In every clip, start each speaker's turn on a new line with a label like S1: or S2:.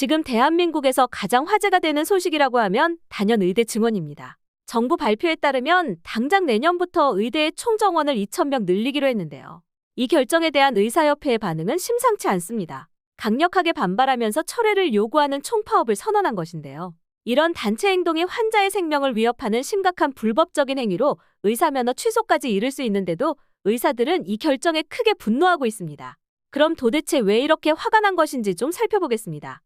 S1: 지금 대한민국에서 가장 화제가 되는 소식이라고 하면 단연 의대 증원입니다. 정부 발표에 따르면 당장 내년부터 의대의 총 정원을 2,000명 늘리기로 했는데요. 이 결정에 대한 의사협회의 반응은 심상치 않습니다. 강력하게 반발하면서 철회를 요구하는 총파업을 선언한 것인데요. 이런 단체 행동이 환자의 생명을 위협하는 심각한 불법적인 행위로 의사면허 취소까지 이를 수 있는데도 의사들은 이 결정에 크게 분노하고 있습니다. 그럼 도대체 왜 이렇게 화가 난 것인지 좀 살펴보겠습니다.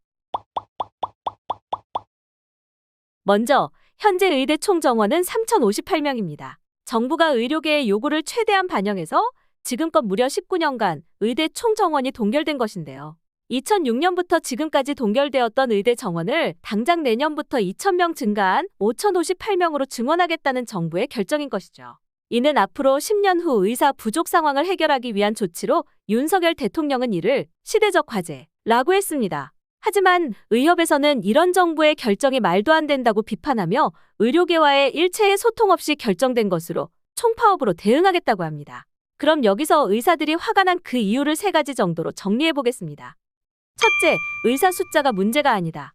S1: 먼저 현재 의대 총 정원은 3,058명입니다. 정부가 의료계의 요구를 최대한 반영해서 지금껏 무려 19년간 의대 총 정원이 동결된 것인데요. 2006년부터 지금까지 동결되었던 의대 정원을 당장 내년부터 2,000명 증가한 5,058명으로 증원하겠다는 정부의 결정인 것이죠. 이는 앞으로 10년 후 의사 부족 상황을 해결하기 위한 조치로 윤석열 대통령은 이를 시대적 과제라고 했습니다. 하지만 의협에서는 이런 정부의 결정이 말도 안 된다고 비판하며 의료계와의 일체의 소통 없이 결정된 것으로 총파업으로 대응하겠다고 합니다. 그럼 여기서 의사들이 화가 난 그 이유를 3가지 정도로 정리해 보겠습니다. 첫째, 의사 숫자가 문제가 아니다.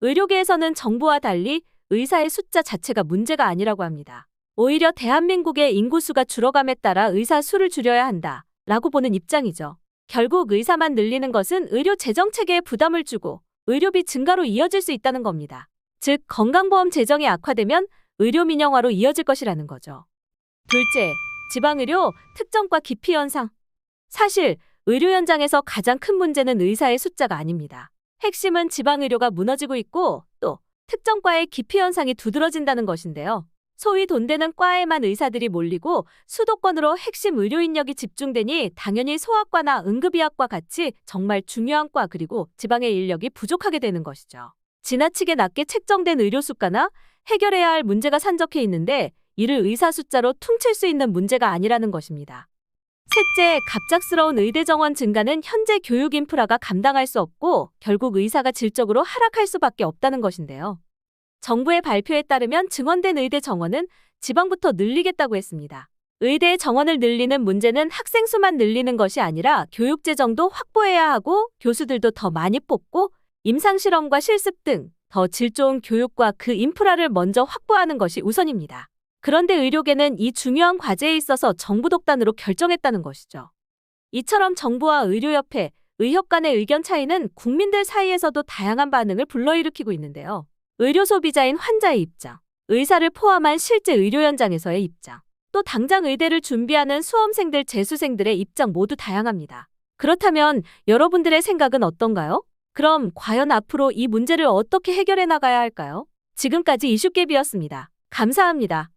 S1: 의료계에서는 정부와 달리 의사의 숫자 자체가 문제가 아니라고 합니다. 오히려 대한민국의 인구수가 줄어감에 따라 의사 수를 줄여야 한다 라고 보는 입장이죠. 결국 의사만 늘리는 것은 의료 재정 체계에 부담을 주고 의료비 증가로 이어질 수 있다는 겁니다. 즉, 건강보험 재정이 악화되면 의료 민영화로 이어질 것이라는 거죠. 둘째, 지방의료 특정과 기피 현상. 사실 의료 현장에서 가장 큰 문제는 의사의 숫자가 아닙니다. 핵심은 지방의료가 무너지고 있고 또 특정과의 기피 현상이 두드러진다는 것인데요. 소위 돈 되는 과에만 의사들이 몰리고 수도권으로 핵심 의료 인력이 집중되니 당연히 소아과나 응급의학과 같이 정말 중요한 과 그리고 지방의 인력이 부족하게 되는 것이죠. 지나치게 낮게 책정된 의료 수가나 해결해야 할 문제가 산적해 있는데 이를 의사 숫자로 퉁칠 수 있는 문제가 아니라는 것입니다. 셋째, 갑작스러운 의대 정원 증가는 현재 교육 인프라가 감당할 수 없고 결국 의사가 질적으로 하락할 수밖에 없다는 것인데요. 정부의 발표에 따르면 증원된 의대 정원은 지방부터 늘리겠다고 했습니다. 의대 정원을 늘리는 문제는 학생 수만 늘리는 것이 아니라 교육 재정도 확보해야 하고 교수들도 더 많이 뽑고 임상실험과 실습 등 더 질 좋은 교육과 그 인프라를 먼저 확보하는 것이 우선입니다. 그런데 의료계는 이 중요한 과제에 있어서 정부 독단으로 결정했다는 것이죠. 이처럼 정부와 의료협회, 의협 간의 의견 차이는 국민들 사이에서도 다양한 반응을 불러일으키고 있는데요. 의료 소비자인 환자의 입장, 의사를 포함한 실제 의료 현장에서의 입장, 또 당장 의대를 준비하는 수험생들, 재수생들의 입장 모두 다양합니다. 그렇다면 여러분들의 생각은 어떤가요? 그럼 과연 앞으로 이 문제를 어떻게 해결해 나가야 할까요? 지금까지 이슈깨비였습니다. 감사합니다.